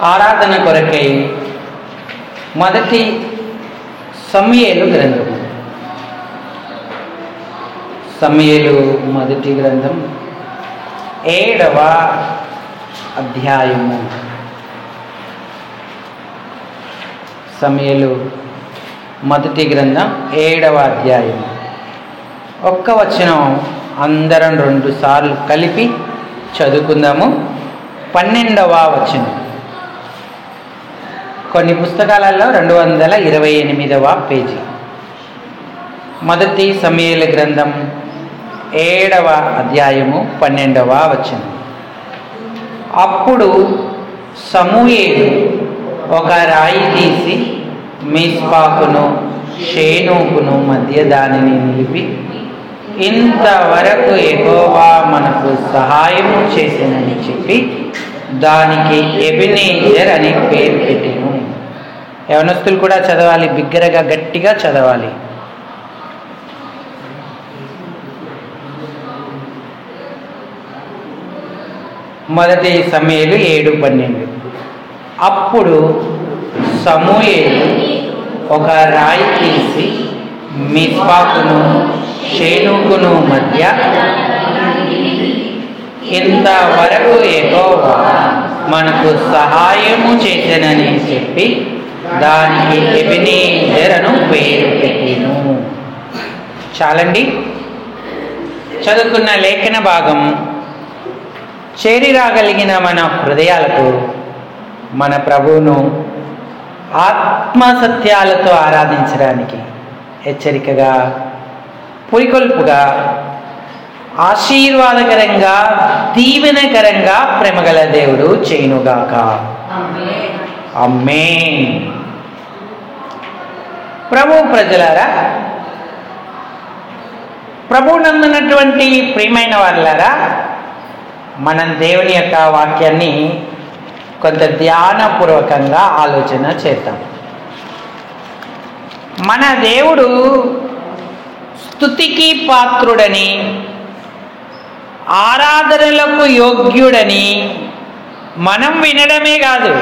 ఆరాధన కొరకై మొదటి సమూయేలు గ్రంథము. సమూయేలు మొదటి గ్రంథం 7వ అధ్యాయము. సమూయేలు మొదటి గ్రంథం 7వ అధ్యాయము. ఒక్క వచనం అందరం 2 సార్లు కలిపి చదువుకుందాము. 12వ వచనం. కొన్ని పుస్తకాలలో 228వ పేజీ. మొదటి సమూయేలు గ్రంథం 7వ అధ్యాయము 12వ వచనం. అప్పుడు సమూయేలు ఒక రాయి తీసి మిస్పాకును షేనోకును మధ్య దానిని నిలిపి, ఇంతవరకు యెహోవా మనకు సహాయం చేసేనని చెప్పి దానికి ఎబెనెజర్ అని పేరు పెట్టెను. యవనస్తులు కూడా చదవాలి, బిగ్గరగా గట్టిగా చదవాలి. మొదటి సమూయేలు 7:12. అప్పుడు సమూయేలు ఒక రాయి తీసి మిస్పాకును షేనోకును మధ్య, ఇంతవరకు యెహోవా మనకు సహాయము చేసేనని చెప్పి దానికి ఎబెనెజర్ అను పేరు పెట్టెను. చాలండి. చదువుకున్న లేఖన భాగం చేరి రాగలిగిన మన హృదయాలకు మన ప్రభువును ఆత్మసత్యాలతో ఆరాధించడానికి హెచ్చరికగా, పురికొల్పుగా, ఆశీర్వాదకరంగా, దీవెనకరంగా ప్రేమగల దేవుడు చేయునుగాక. ఆమేన్. ప్రభు ప్రజలారా, ప్రభు నందున్నటువంటి ప్రియమైన వారులారా, మనం దేవుని యొక్క వాక్యాన్ని కొంత ధ్యానపూర్వకంగా ఆలోచన చేద్దాం. మన దేవుడు స్తుతికి పాత్రుడని, ఆరాధనలకు యోగ్యుడని మనం వినడమే కాదు,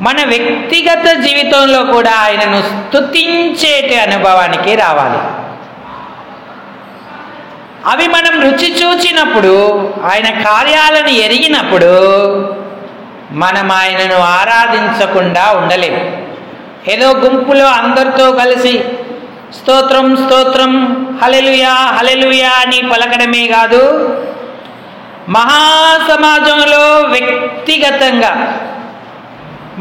మన వ్యక్తిగత జీవితంలో కూడా ఆయనను స్తుతించేటి అనుభవానికి రావాలి. అవి మనం రుచి చూచినప్పుడు, ఆయన కార్యాలను ఎరిగినప్పుడు మనం ఆయనను ఆరాధించకుండా ఉండలేము. ఏదో గుంపులో అందరితో కలిసి స్తోత్రం స్తోత్రం హల్లెలూయా హల్లెలూయా అని పలకడమే కాదు, మహాసమాజంలో వ్యక్తిగతంగా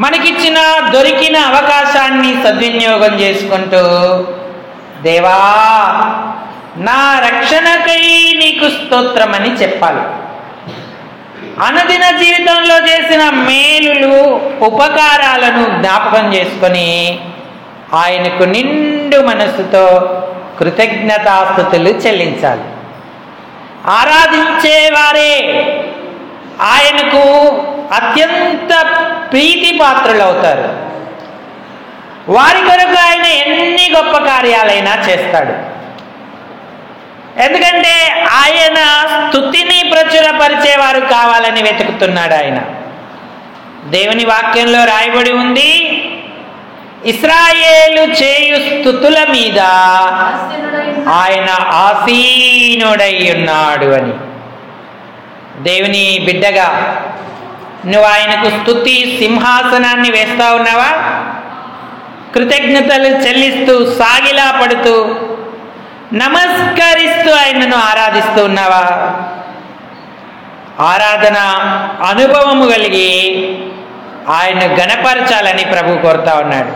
మనకిచ్చిన దొరికిన అవకాశాన్ని సద్వినియోగం చేసుకుంటూ, దేవా నా రక్షణకై నీకు స్తోత్రం అని చెప్పాలి. అనుదిన జీవితంలో చేసిన మేలులు, ఉపకారాలను జ్ఞాపకం చేసుకొని ఆయనకు నిండు మనస్సుతో కృతజ్ఞతాస్తుతులు చెల్లించాలి. ఆరాధించేవారే ఆయనకు అత్యంత ప్రీతి పాత్రులవుతారు. వారి కొరకు ఆయన ఎన్ని గొప్ప కార్యాలైనా చేస్తాడు. ఎందుకంటే ఆయన స్తుతిని ప్రచురపరిచేవారు కావాలని వెతుకుతున్నాడు. ఆయన దేవుని వాక్యంలో రాయబడి ఉంది, ఇశ్రాయేలు చేయు స్తుతుల మీద ఆయన ఆసీనుడై ఉన్నాడు అని. దేవుని బిడ్డగా నువ్వు ఆయనకు స్తుతి సింహాసనాన్ని వేస్తా ఉన్నావా? కృతజ్ఞతలు చెల్లిస్తూ, సాగిలా పడుతూ, నమస్కరిస్తూ ఆయనను ఆరాధిస్తూ ఉన్నావా? ఆరాధన అనుభవము కలిగి ఆయన గణపరచాలని ప్రభు కోరుతా ఉన్నాడు.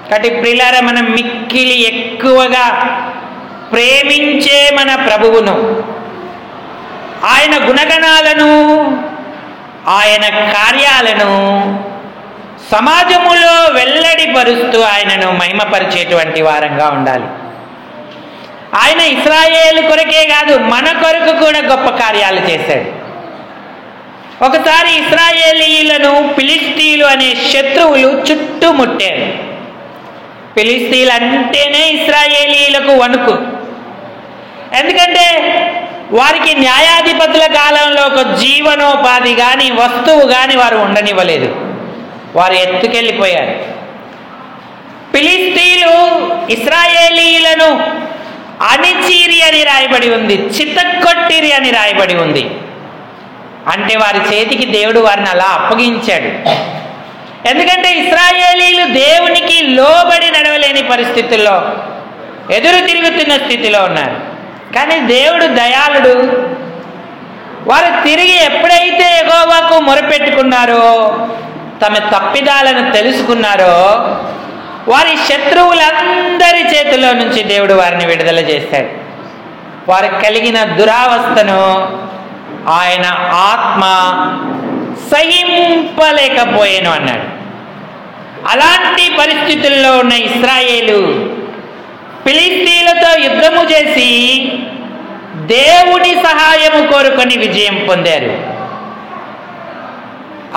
కాబట్టి ప్రియులారా, మనం మిక్కిలి ఎక్కువగా ప్రేమించే మన ప్రభువును, ఆయన గుణగణాలను, ఆయన కార్యాలను సమాజములో వెల్లడిపరుస్తూ ఆయనను మహిమపరిచేటువంటి వారంగా ఉండాలి. ఆయన ఇశ్రాయేలు కొరకే కాదు, మన కొరకు కూడా గొప్ప కార్యాలు చేశాడు. ఒకసారి ఇశ్రాయేలీయులను ఫిలిష్తీయులు అనే శత్రువులు చుట్టుముట్టారు. ఫిలిష్తీయులు అంటేనే ఇశ్రాయేలీయులకు వణుకు. ఎందుకంటే వారికి న్యాయాధిపతుల కాలంలో ఒక జీవనోపాధి కానీ వస్తువు కానీ వారు ఉండనివ్వలేదు. వారు ఎత్తుకెళ్ళిపోయారు. ఫిలిష్తీయులు ఇశ్రాయేలీయులను అణిచిరి అని రాయబడి ఉంది, చితక్కొట్టిరి అని రాయబడి ఉంది. అంటే వారి చేతికి దేవుడు వారిని అలా అప్పగించాడు. ఎందుకంటే ఇశ్రాయేలీయులు దేవునికి లోబడి నడవలేని పరిస్థితుల్లో, ఎదురు తిరుగుతున్న స్థితిలో ఉన్నారు. కానీ దేవుడు దయాళుడు. వారు తిరిగి ఎప్పుడైతే యెహోవాకు మొరపెట్టుకున్నారో, తమ తప్పిదాలను తెలుసుకున్నారో, వారి శత్రువులందరి చేతిలో నుంచి దేవుడు వారిని విడుదల చేశాడు. వారికి కలిగిన దురావస్థను ఆయన ఆత్మ సహింపలేకపోయాను అన్నాడు. అలాంటి పరిస్థితుల్లో ఉన్న ఇశ్రాయేలు ఫిలిష్తీయులతో యుద్ధము చేసి దేవుని సహాయము కోరుకొని విజయం పొందారు.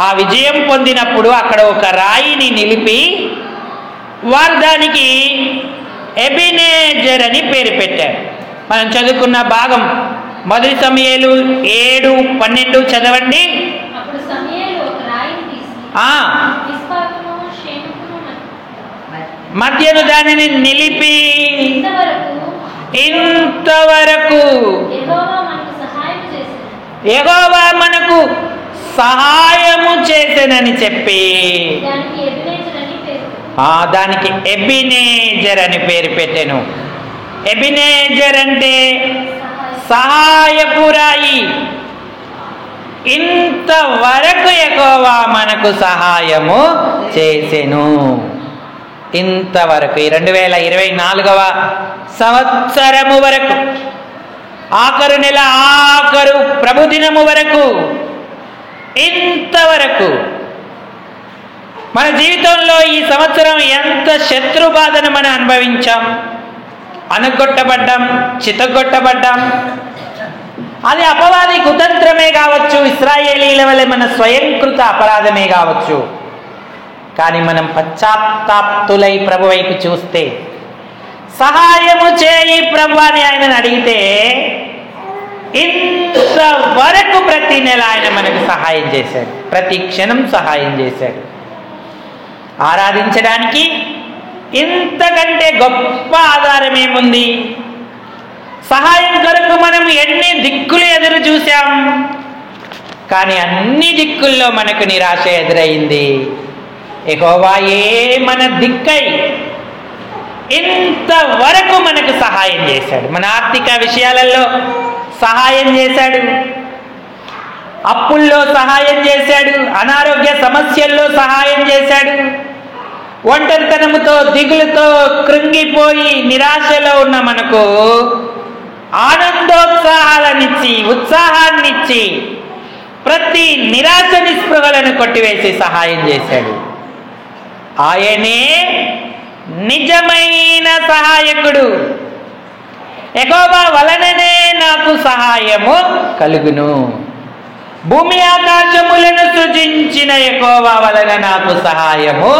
ఆ విజయం పొందినప్పుడు అక్కడ ఒక రాయిని నిలిపి వారు దానికి ఎబెనెజర్ అని పేరు పెట్టారు. మనం చదువుకున్న భాగం 1 సమూయేలు 7:12 చదవండి. మధ్యను దానిని నిలిపి ఇంతవరకు యెహోవా మనకు సహాయము చేసెనని చెప్పి దానికి ఎబెనెజర్ అని పేరు పెట్టెను. ఎబెనెజర్ అంటే సహాయపు రాయి. ఇంతవరకు యెహోవా మనకు సహాయము చేసెను. ఇంతవరకు 2024వ సంవత్సరము వరకు, ఆఖరు నెల ఆఖరు ప్రభుదినము వరకు, ఇంతవరకు మన జీవితంలో ఈ సంవత్సరం ఎంత శత్రు బాధను మనం అనుభవించాం. అనగొట్టబడ్డాం, చితగొట్టబడ్డాం. అది అపవాది కుతంత్రమే కావచ్చు, ఇశ్రాయేలీల వలె మన స్వయంకృత అపరాధమే కావచ్చు. కానీ మనం పశ్చాత్తాప్తులై ప్రభు వైపు చూస్తే, సహాయము చేయి ప్రభు అని ఆయనను అడిగితే, ఇంతవరకు ప్రతి నెల ఆయన మనకు సహాయం చేశాడు, ప్రతి క్షణం సహాయం చేశాడు. ఆరాధించడానికి ఇంతకంటే గొప్ప ఆధారం ఏముంది? సహాయం కొరకు మనం ఎన్ని దిక్కులు ఎదురు చూసాం, కానీ అన్ని దిక్కుల్లో మనకు నిరాశ ఎదురైంది. యెహోవాయే మన దిక్కై ఇంతవరకు మనకు సహాయం చేశాడు. మన ఆర్థిక విషయాలలో సహాయం చేశాడు, అప్పుల్లో సహాయం చేశాడు, అనారోగ్య సమస్యల్లో సహాయం చేశాడు. ఒంటరితనముతో, దిగులుతో కృంగిపోయి నిరాశలో ఉన్న మనకు ఆనందోత్సాహాలనిచ్చి, ఉత్సాహాన్నిచ్చి, ప్రతి నిరాశ నిస్పృహలను కొట్టివేసి సహాయం చేశాడు. ఆయనే నిజమైన సహాయకుడు. యెహోవా వలననే నాకు సహాయము కలుగును. భూమి ఆకాశములను సృజించిన యెహోవా వలన నాకు సహాయము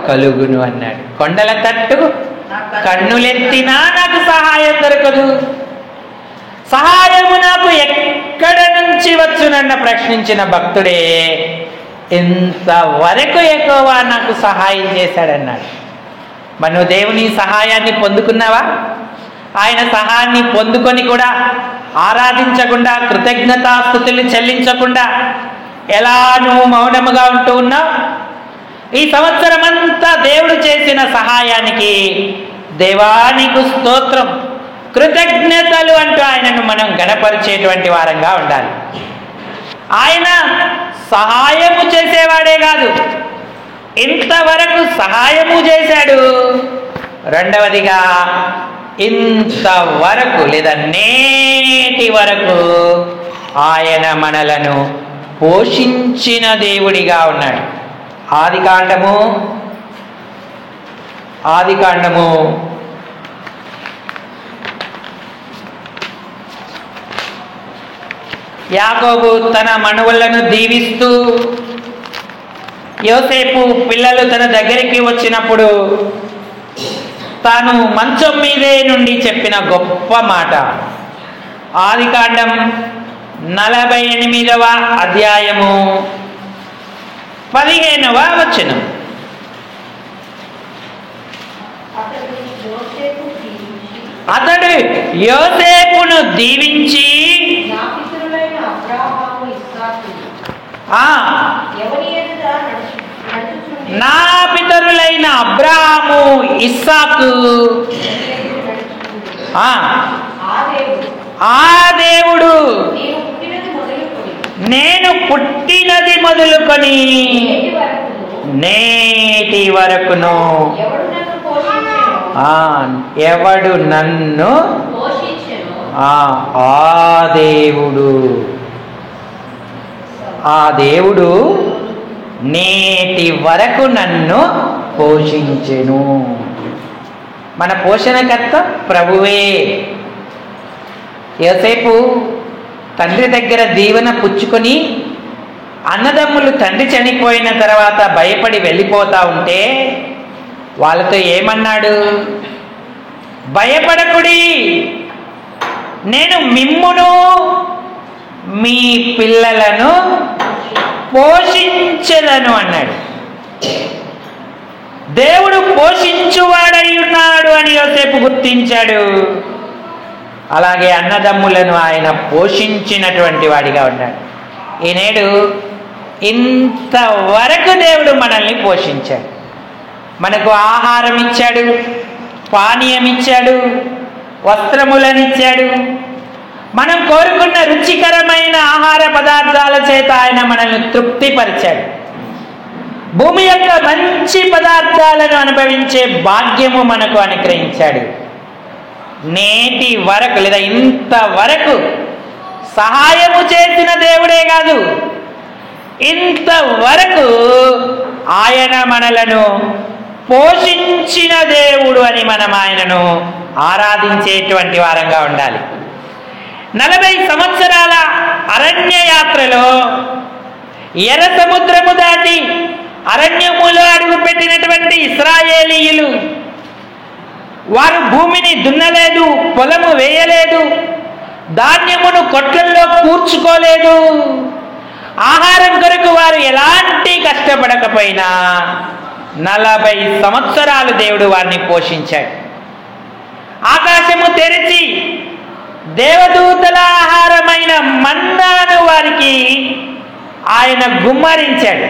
కలుగును అన్నాడు. కొండల తట్టు కన్నులెత్తినా నాకు సహాయం దొరకదు. సహాయము నాకు ఎక్కడ నుంచి వచ్చునన్న ప్రశ్నించిన భక్తుడే ఇంతవరకు యెహోవా నాకు సహాయం చేశాడన్నాడు. మనం దేవుని సహాయాన్ని పొందుకున్నావా? ఆయన సహాయాన్ని పొందుకొని కూడా ఆరాధించకుండా, కృతజ్ఞతాస్తుతులు చెల్లించకుండా ఎలా నువ్వు మౌనముగా ఉంటూ ఉన్నావు? ఈ సంవత్సరం అంతా దేవుడు చేసిన సహాయానికి దేవానికి స్తోత్రం, కృతజ్ఞతలు అంటూ ఆయనను మనం గణపరిచేటువంటి వారంగా ఉండాలి. ఆయన సహాయము చేసేవాడే కాదు, ఇంతవరకు సహాయము చేశాడు. రెండవదిగా ఇంతవరకు లేదా నేటి వరకు ఆయన మనలను పోషించిన దేవుడిగా ఉన్నాడు. ఆదికాండము యాకోబు తన మనువులను దీవిస్తూ, యోసేపు పిల్లలు తన దగ్గరికి వచ్చినప్పుడు తాను మంచం మీదే నుండి చెప్పిన గొప్ప మాట. ఆదికాండం 48వ అధ్యాయము 15వ వచనం. అతడు యోసేపును దీవించి నా పితరులైన అబ్రాహాము ఇస్సాకు ఆ దేవుడు నేను పుట్టినది మొదలుకొని నేటి వరకును ఎవడు నన్ను ఆ దేవుడు నేటి వరకు నన్ను పోషించెను. మన పోషణకర్త ప్రభువే. యోసేపు తండ్రి దగ్గర దీవెన పుచ్చుకొని అన్నదమ్ములు తండ్రి చనిపోయిన తర్వాత భయపడి వెళ్ళిపోతా ఉంటే వాళ్ళతో ఏమన్నాడు? భయపడకుడి, నేను మిమ్మును మీ పిల్లలను పోషించెదను అన్నాడు. దేవుడు పోషించువాడై ఉన్నాడు అని యోసేపు గుర్తించాడు. అలాగే అన్నదమ్ములను ఆయన పోషించినటువంటి వాడిగా ఉన్నాడు. ఈనేడు ఇంతవరకు దేవుడు మనల్ని పోషించాడు. మనకు ఆహారం ఇచ్చాడు, పానీయం ఇచ్చాడు, వస్త్రములనిచ్చాడు. మనం కోరుకున్న రుచికరమైన ఆహార పదార్థాల చేత ఆయన మనల్ని తృప్తిపరిచాడు. భూమి యొక్క మంచి పదార్థాలను అనుభవించే భాగ్యము మనకు అనుగ్రహించాడు. నేటి వరకు లేదా ఇంతవరకు సహాయము చేసిన దేవుడే కాదు, ఇంతవరకు ఆయన మనలను పోషించిన దేవుడు అని మనం ఆయనను ఆరాధించేటువంటి వారంగా ఉండాలి. 40 సంవత్సరాల అరణ్య యాత్రలో ఎర్ర సముద్రము దాటి అరణ్యములో అడుగుపెట్టినటువంటి ఇశ్రాయేలీయులు వారు భూమిని దున్నలేదు, పొలము వేయలేదు, ధాన్యమును కొట్లల్లో కూర్చుకోలేదు. ఆహారం కొరకు వారు ఎలాంటి కష్టపడకపోయినా 40 సంవత్సరాలు దేవుడు వారిని పోషించాడు. ఆకాశము తెరిచి దేవదూతల ఆహారమైన మన్నాను వారికి ఆయన గుమ్మరించాడు.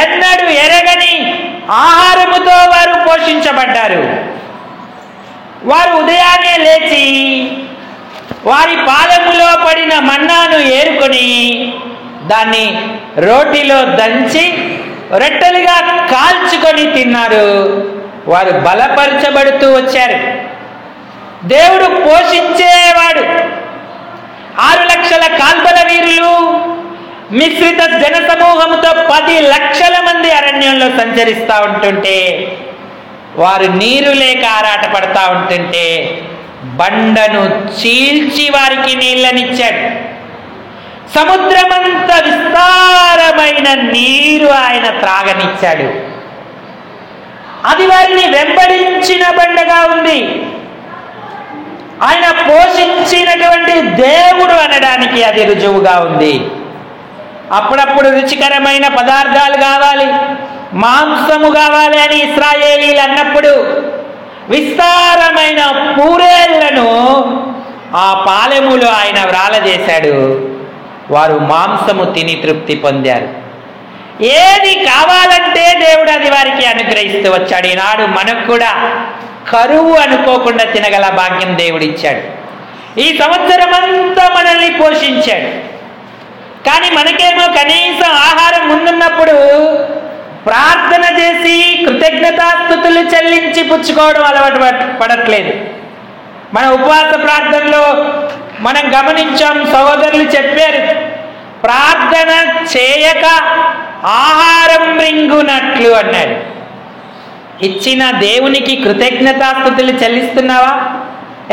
ఎన్నడూ ఎరగని ఆహారముతో వారు పోషించబడ్డారు. వారు ఉదయాన్నే లేచి వారి పాదములో పడిన మన్నాను ఏరుకొని దాన్ని రోటిలో దంచి రొట్టెలుగా కాల్చుకొని తిన్నారు. వారు బలపరచబడుతూ వచ్చారు. దేవుడు పోషించేవాడు. 6 లక్షల కాల్బల వీరులు మిశ్రిత జన సమూహంతో 10 లక్షల మంది అరణ్యంలో సంచరిస్తూ ఉంటుంటే వారు నీరు లేక ఆరాట పడతా ఉంటుంటే బండను చీల్చి వారికి నీళ్ళనిచ్చాడు. సముద్రమంత విస్తారమైన నీరు ఆయన త్రాగనిచ్చాడు. అది వారిని వెంబడించిన బండగా ఉంది. ఆయన పోషించినటువంటి దేవుడు అనడానికి అది రుజువుగా ఉంది. అప్పుడప్పుడు రుచికరమైన పదార్థాలు కావాలి, మాంసము కావాలి అని ఇశ్రాయేలీలు అన్నప్పుడు విస్తారమైన పూరేళ్లను ఆ పాలెములో ఆయన వ్రాలజేశాడు. వారు మాంసము తిని తృప్తి పొందారు. ఏది కావాలంటే దేవుడు అది వారికి అనుగ్రహిస్తూ వచ్చాడు. ఈనాడు మనకు కూడా కరువు అనుకోకుండా తినగల భాగ్యం దేవుడిచ్చాడు. ఈ సంవత్సరం అంతా మనల్ని పోషించాడు. కానీ మనకేమో కనీసం ఆహారం ముందున్నప్పుడు ప్రార్థన చేసి కృతజ్ఞతాస్తుతులు చెల్లించి పుచ్చుకోవడం అలవాటు పడట్లేదు. మన ఉపవాస ప్రార్థనలో మనం గమనించాం, సహోదరులు చెప్పారు, ప్రార్థన చేయక ఆహారం రింగునట్లు అన్నాడు. ఇచ్చిన దేవునికి కృతజ్ఞతాస్తుతులు చెల్లిస్తున్నావా?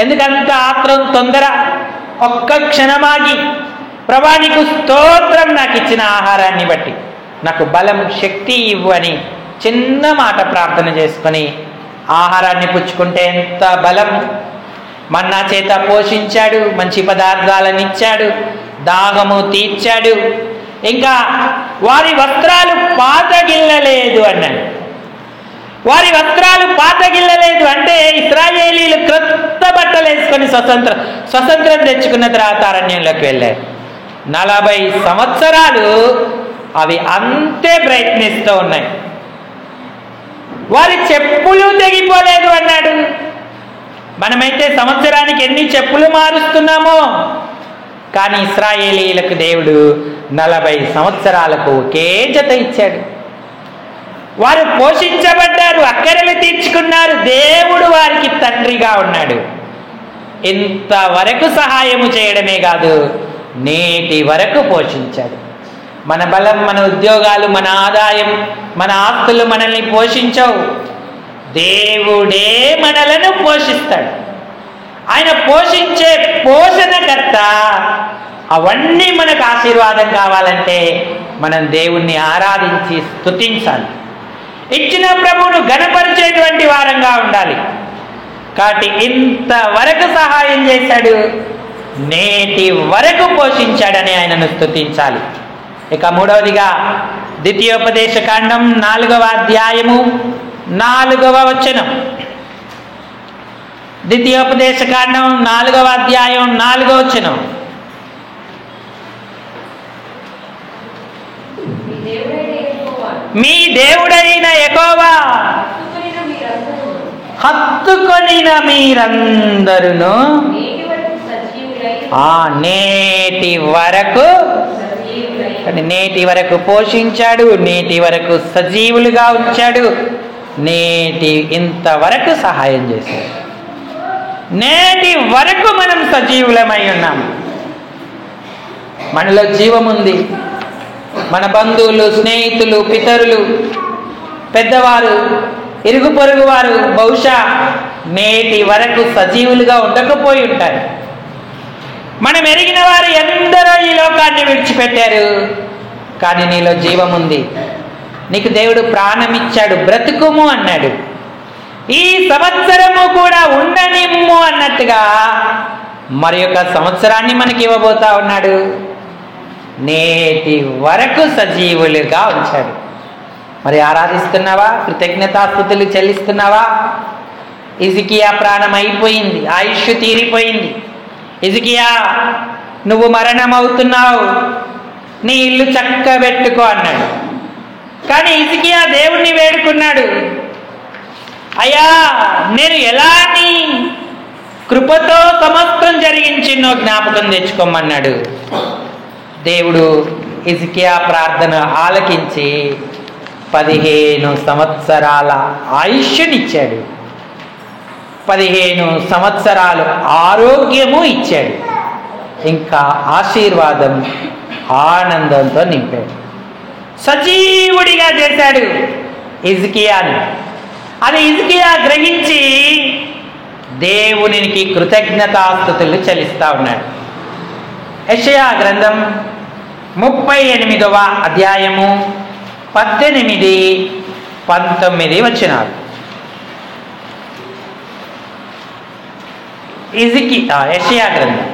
ఎందుకంత ఆత్రం, తొందర? ఒక్క క్షణమాగి ప్రభా నీకు స్తోత్రం, నాకు ఇచ్చిన ఆహారాన్ని బట్టి నాకు బలం, శక్తి ఇవ్వు అని చిన్న మాట ప్రార్థన చేసుకొని ఆహారాన్ని పుచ్చుకుంటే ఎంత బలం. మన్నా చేత పోషించాడు, మంచి పదార్థాలను ఇచ్చాడు, దాహము తీర్చాడు. ఇంకా వారి వస్త్రాలు పాతగిల్లలేదు అన్నాడు. వారి వస్త్రాలు పాతగిల్లలేదు అంటే ఇశ్రాయేలీలు క్రొత్త బట్టలు వేసుకొని స్వతంత్రం తెచ్చుకున్న తర్వాత అరణ్యంలోకి వెళ్ళారు. 40 సంవత్సరాలు అవి అంతే ప్రయత్నిస్తూ ఉన్నాయి. వారి చెప్పులు తెగిపోలేదు అన్నాడు. మనమైతే సంవత్సరానికి ఎన్ని చెప్పులు మారుస్తున్నామో, కానీ ఇశ్రాయేలీలకు దేవుడు 40 సంవత్సరాలకు ఒకే జత ఇచ్చాడు. వారు పోషించబడ్డారు, అక్కరలు తీర్చుకున్నారు. దేవుడు వారికి తండ్రిగా ఉన్నాడు. ఇంతవరకు సహాయము చేయడమే కాదు, నేటి వరకు పోషించాడు. మన బలం, మన ఉద్యోగాలు, మన ఆదాయం, మన ఆస్తులు మనల్ని పోషించవు. దేవుడే మనలను పోషిస్తాడు. ఆయన పోషించే పోషణకర్త. అవన్నీ మనకు ఆశీర్వాదం కావాలంటే మనం దేవుణ్ణి ఆరాధించి స్తుతించాలి. ఇచ్చిన ప్రభువును ఘనపరిచేటువంటి వారంగా ఉండాలి. కాబట్టి ఇంతవరకు సహాయం చేశాడు, నేటి వరకు పోషించాడని ఆయనను స్తుతించాలి. ఇక మూడవదిగా ద్వితీయోపదేశ కాండం 4వ అధ్యాయము 4వ వచనం. ద్వితీయోపదేశ కాండం 4వ అధ్యాయం 4వ వచనం. మీ దేవుడైన యెహోవా హత్తుకొనిన మీరందరూ నేటి వరకు పోషించాడు, నేటి వరకు సజీవులుగా ఉంచాడు, ఇంతవరకు సహాయం చేశాడు. నేటి వరకు మనం సజీవులమై ఉన్నాము. మనలో జీవం ఉంది. మన బంధువులు, స్నేహితులు, పితరులు, పెద్దవారు, ఇరుగు పొరుగు వారు బహుశా నేటి వరకు సజీవులుగా ఉండకపోయి ఉంటారు. మనం ఎరిగిన వారు ఎందరో ఈ లోకాన్ని విడిచిపెట్టారు. కానీ నీలో జీవం ఉంది. నీకు దేవుడు ప్రాణం ఇచ్చాడు, బ్రతుకుము అన్నాడు. ఈ సంవత్సరము కూడా ఉండనిమ్ము అన్నట్టుగా మరి ఒక సంవత్సరాన్ని మనకి ఇవ్వబోతా ఉన్నాడు. నేటి వరకు సజీవులుగా ఉంచాడు. మరి ఆరాధిస్తున్నావా? కృతజ్ఞతాస్తుతులు చెల్లిస్తున్నావా? హిజ్కియా ప్రాణం అయిపోయింది, ఆయుష్ తీరిపోయింది. హిజ్కియా, నువ్వు మరణమవుతున్నావు, నీ ఇల్లు చక్కబెట్టుకో అన్నాడు. కానీ హిజ్కియా దేవుణ్ణి వేడుకున్నాడు. అయ్యా, నేను ఎలా నీ కృపతో సమస్తం జరిగించినో జ్ఞాపకం తెచ్చుకోమన్నాడు. దేవుడు హిజ్కియా ప్రార్థన ఆలకించి 15 సంవత్సరాల ఆయుష్నిచ్చాడు. 15 సంవత్సరాలు ఆరోగ్యము ఇచ్చాడు. ఇంకా ఆశీర్వాదం, ఆనందంతో నింపాడు. సజీవుడిగా చేశాడు హిజ్కియాను. అది హిజ్కియా గ్రహించి దేవునికి కృతజ్ఞతాస్తుతులు చెల్లిస్తా ఉన్నాడు. యెషయా గ్రంథం 38వ అధ్యాయము 18, 19 వచనాలు. యెషయా గ్రంథం.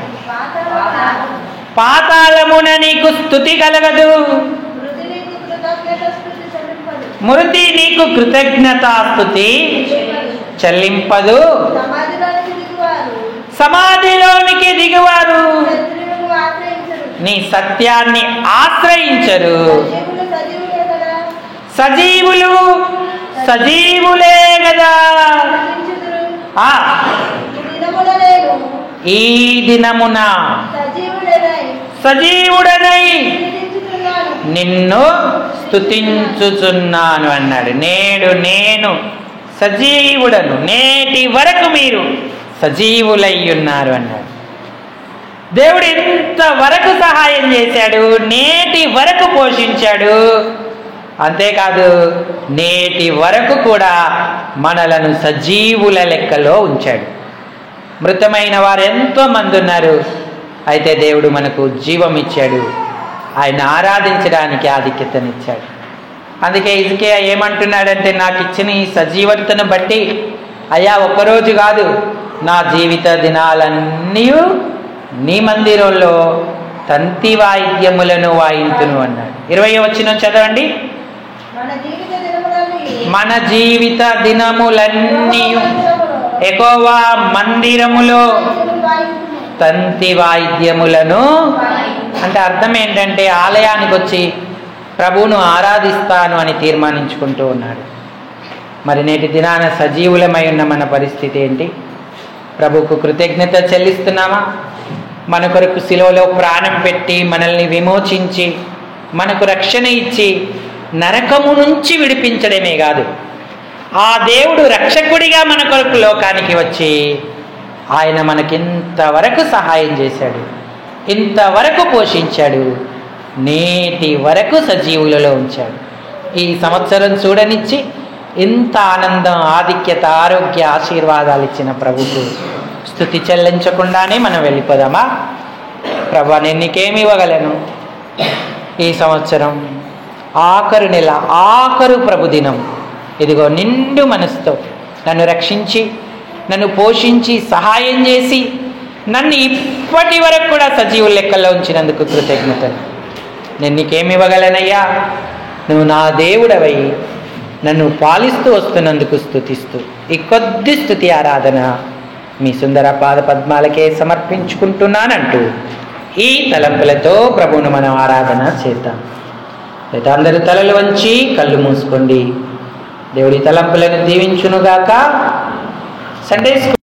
పాతాళమున నీకు స్తుతి కలగదు, మృతి నీకు కృతజ్ఞతాస్తుతి చెల్లింపదు. సమాధిలోనికి దిగువారు నీ సత్యాన్ని ఆశ్రయించరు. సజీవులు సజీవులే కదా. ఈ దినమున సజీవుడనై నిన్ను స్తుతించుచున్నాను అన్నాడు. నేడు నేను సజీవుడను, నేటి వరకు మీరు సజీవులై ఉన్నారు అన్నాడు. దేవుడు ఇంతవరకు సహాయం చేశాడు, నేటి వరకు పోషించాడు. అంతేకాదు, నేటి వరకు కూడా మనలను సజీవుల లెక్కలో ఉంచాడు. మృతమైన వారు ఎంతో మంది ఉన్నారు, అయితే దేవుడు మనకు జీవం ఇచ్చాడు. ఆయన ఆరాధించడానికి ఆధిక్యతనిచ్చాడు. అందుకే హిజ్కియా ఏమంటున్నాడంటే, నాకు ఇచ్చిన ఈ సజీవతను బట్టి అయ్యా, ఒక్కరోజు కాదు, నా జీవిత దినాలన్నీ నీ మందిరంలో తంతి వాయిద్యములను వాయింతును అన్నాడు. 20వ వచనం చదవండి. మన జీవిత దినములన్నీ యెహోవా మందిరములో తంతి వాయిద్యములను, అంటే అర్థం ఏంటంటే ఆలయానికి వచ్చి ప్రభువును ఆరాధిస్తాను అని తీర్మానించుకుంటూ ఉన్నాడు. మరి నేటి దినాన సజీవులమై ఉన్న మన పరిస్థితి ఏంటి? ప్రభువుకు కృతజ్ఞత చెల్లిస్తున్నామా? మన కొరకు శిలువలో ప్రాణం పెట్టి మనల్ని విమోచించి మనకు రక్షణ ఇచ్చి నరకము నుంచి విడిపించడమే కాదు, ఆ దేవుడు రక్షకుడిగా మన కొరకు లోకానికి వచ్చి ఆయన మనకింతవరకు సహాయం చేశాడు, ఇంతవరకు పోషించాడు, నేటి వరకు సజీవులలో ఉంచాడు. ఈ సంవత్సరం చూడనిచ్చి ఇంత ఆనందం, ఆధిక్యత, ఆరోగ్య ఆశీర్వాదాలు ఇచ్చిన ప్రభుకు స్తుతి చెల్లించకుండానే మనం వెళ్ళిపోదామా? ప్రభా, నేను నీకేమి ఇవ్వగలను? ఈ సంవత్సరం ఆఖరు నెల, ఆఖరు ప్రభుదినం, ఇదిగో నిండు మనసుతో నన్ను రక్షించి, నన్ను పోషించి, సహాయం చేసి, నన్ను ఇప్పటి వరకు కూడా సజీవుల లెక్కల్లో ఉంచినందుకు కృతజ్ఞతలు. నేను నీకేమి ఇవ్వగలనయ్యా? నువ్వు నా దేవుడవై నన్ను పాలిస్తూ వస్తున్నందుకు స్తుతిస్తూ ఈ కొద్ది స్తుతి ఆరాధన మీ సుందర పాద పద్మాలకే సమర్పించుకుంటున్నానంటూ ఈ తలంపులతో ప్రభువును మనం ఆరాధన చేద్దాం. అయితే అందరూ తలలు వంచి కళ్ళు మూసుకోండి. దేవుడి తలంపులను దీవించునుగాక. సండే